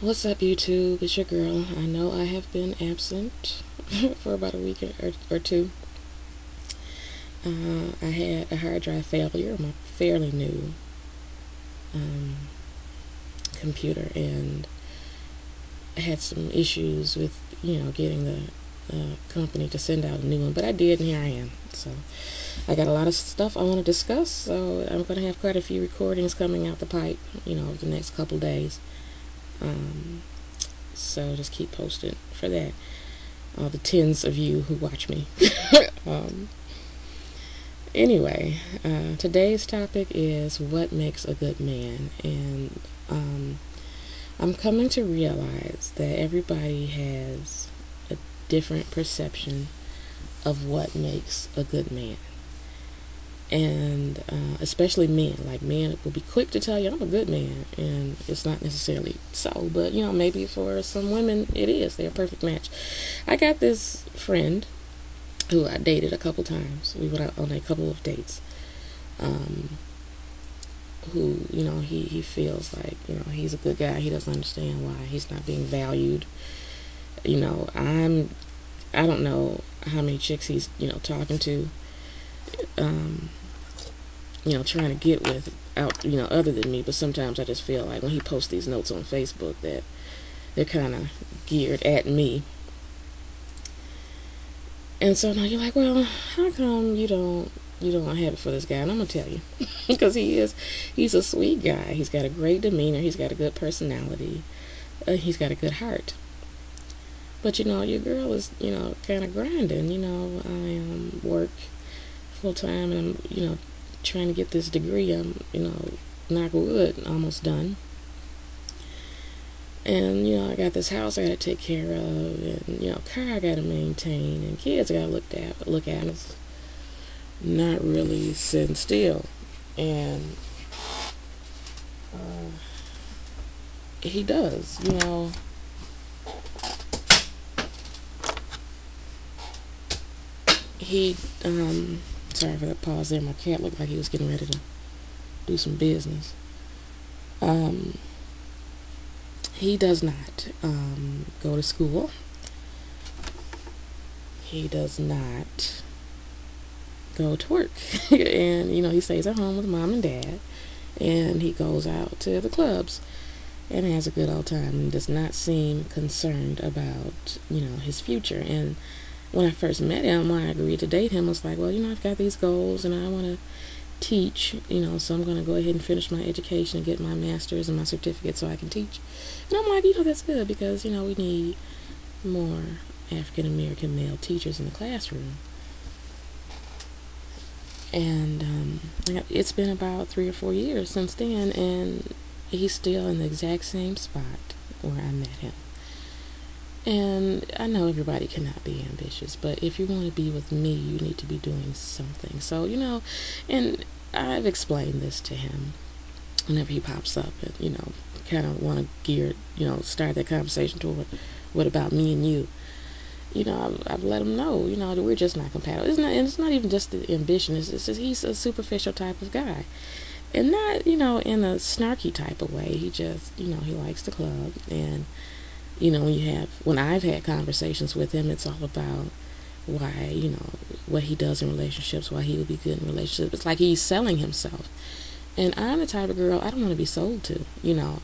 What's up, YouTube? It's your girl. I know I have been absent for about a week or two. I had a hard drive failure on my fairly new um, computer, and I had some issues with, getting the company to send out a new one, but I did, and here I am. So I got a lot of stuff I want to discuss, so I'm going to have quite a few recordings coming out the pipe, over the next couple days. So just keep posted for that. All the tens of you who watch me. um, anyway, today's topic is what makes a good man, and I'm coming to realize that everybody has a different perception of what makes a good man. And especially men, like men will be quick to tell you I'm a good man, and it's not necessarily so, but maybe for some women it is. They're a perfect match. I got this friend who I dated a couple times. We went out on a couple of dates. Who he feels like he's a good guy. He doesn't understand why he's not being valued. I don't know how many chicks he's talking to. Trying to get with out, other than me, but sometimes I just feel like when he posts these notes on Facebook that they're kind of geared at me. And so now you're like, well, how come you don't have it for this guy? And I'm gonna tell you, because he's a sweet guy. He's got a great demeanor. He's got a good personality. He's got a good heart. But your girl is kind of grinding. I work full time, and I'm trying to get this degree. I'm knock wood, almost done. And I got this house I got to take care of, and car I got to maintain, and kids I got to look at. It's not really sitting still, and he does. He sorry for that pause there. My cat looked like he was getting ready to do some business. He does not go to school. He does not go to work. And, he stays at home with mom and dad. And he goes out to the clubs and has a good old time and does not seem concerned about, his future. And when I first met him, when I agreed to date him, I was like, well, I've got these goals and I want to teach, so I'm going to go ahead and finish my education and get my master's and my certificate so I can teach. And I'm like, that's good because, we need more African American male teachers in the classroom. And it's been about 3 or 4 years since then, and he's still in the exact same spot where I met him. And I know everybody cannot be ambitious, but if you want to be with me, you need to be doing something. So, and I've explained this to him whenever he pops up and, kind of want to gear, start that conversation toward what about me and you. I've let him know, that we're just not compatible. It's not even just the ambition. It's just he's a superficial type of guy. And not, in a snarky type of way. He just, he likes the club, and when I've had conversations with him, it's all about why, what he does in relationships, why he would be good in relationships. It's like he's selling himself. And I'm the type of girl I don't want to be sold to.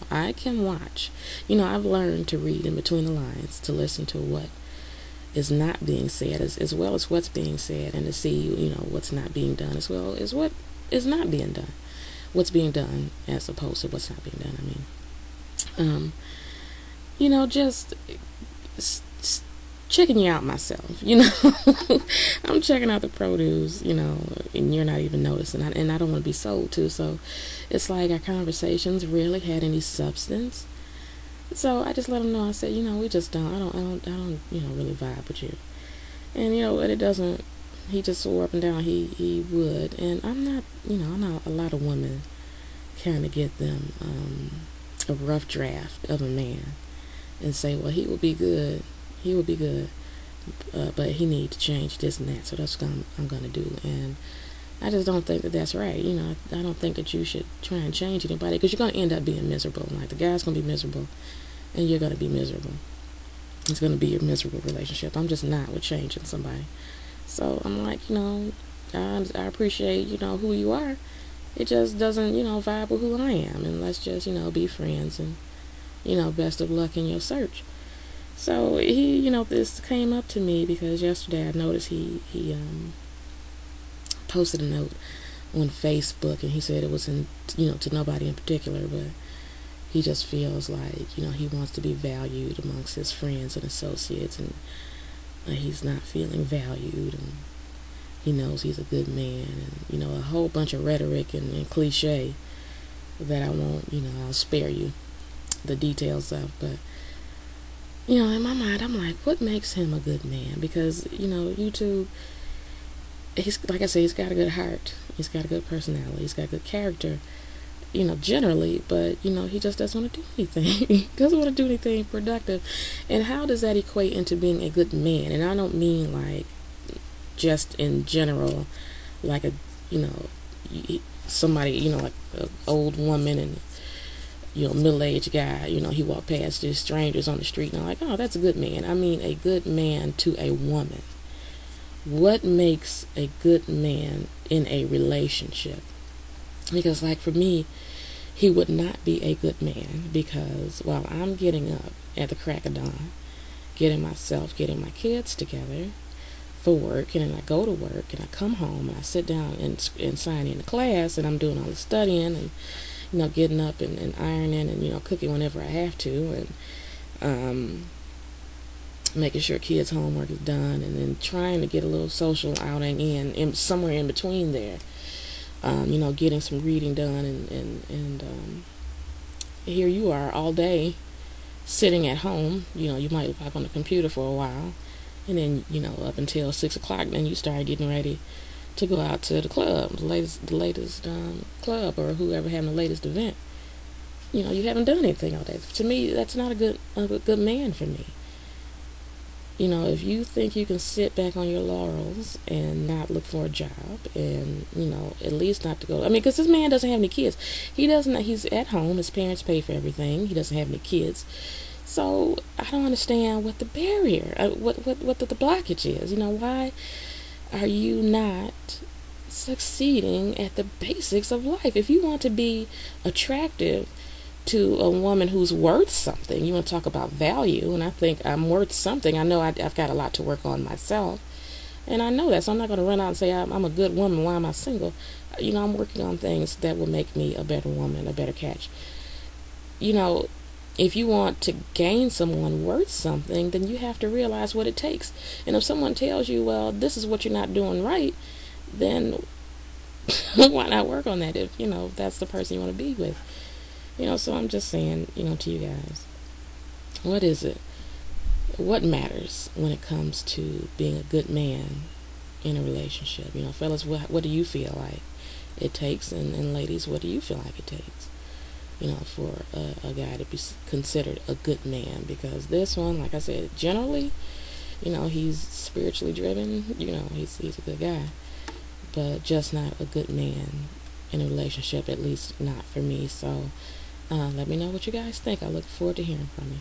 I can watch. I've learned to read in between the lines, to listen to what is not being said as well as what's being said, and to see, what's not being done as well as what is not being done. What's being done as opposed to what's not being done, just checking you out myself, I'm checking out the produce, and you're not even noticing, and I don't want to be sold to, so it's like our conversations rarely had any substance. So I just let him know, I said, we just don't, I don't, really vibe with you. And, but it doesn't, he just swore up and down he would, and I'm not, I know a lot of women kind of get them, a rough draft of a man and say, well, he will be good, but he need to change this and that, so that's what I'm going to do. And I just don't think that that's right. I don't think that you should try and change anybody, because you're going to end up being miserable. Like, the guy's going to be miserable, and you're going to be miserable. It's going to be a miserable relationship. I'm just not with changing somebody. So I'm like, I appreciate, who you are. It just doesn't, vibe with who I am. And let's just, be friends. And, best of luck in your search. So he, this came up to me because yesterday I noticed he posted a note on Facebook, and he said it was to nobody in particular, but he just feels like, he wants to be valued amongst his friends and associates, and he's not feeling valued, and he knows he's a good man, and, a whole bunch of rhetoric and cliche that I won't, I'll spare you the details of, but, in my mind, I'm like, what makes him a good man? Because, YouTube, he's, like I said, he's got a good heart, he's got a good personality, he's got good character, generally, but, he just doesn't want to do anything. He doesn't want to do anything productive. And how does that equate into being a good man? And I don't mean, like, just in general, like somebody, like an old woman and, middle-aged guy, he walked past these strangers on the street, and I'm like, oh, that's a good man. I mean a good man to a woman. What makes a good man in a relationship? Because, like, for me, he would not be a good man because while I'm getting up at the crack of dawn, getting my kids together for work, and then I go to work, and I come home, and I sit down and sign in the class, and I'm doing all the studying, and, getting up and ironing and, cooking whenever I have to, and making sure kids' homework is done, and then trying to get a little social outing in somewhere in between there. Getting some reading done, and here you are all day sitting at home. You might log on the computer for a while, and then, up until 6 o'clock, then you start getting ready to go out to the club, the latest club, or whoever having the latest event. You haven't done anything all day. To me, that's not a good man for me. If you think you can sit back on your laurels and not look for a job, and, at least not to go, because this man doesn't have any kids. He's at home, his parents pay for everything, he doesn't have any kids. So, I don't understand what the barrier, what the blockage is. Why are you not succeeding at the basics of life? If you want to be attractive to a woman who's worth something, you want to talk about value, and I think I'm worth something. I know I've got a lot to work on myself, and I know that, so I'm not going to run out and say I'm a good woman, why am I single? I'm working on things that will make me a better woman, a better catch. If you want to gain someone worth something, then you have to realize what it takes. And if someone tells you, well, this is what you're not doing right, then why not work on that if, that's the person you want to be with? So I'm just saying, to you guys, what is it? What matters when it comes to being a good man in a relationship? Fellas, what do you feel like it takes? And ladies, what do you feel like it takes? For a guy to be considered a good man? Because this one, like I said, generally, he's spiritually driven, he's a good guy, but just not a good man in a relationship, at least not for me. So let me know what you guys think. I look forward to hearing from you.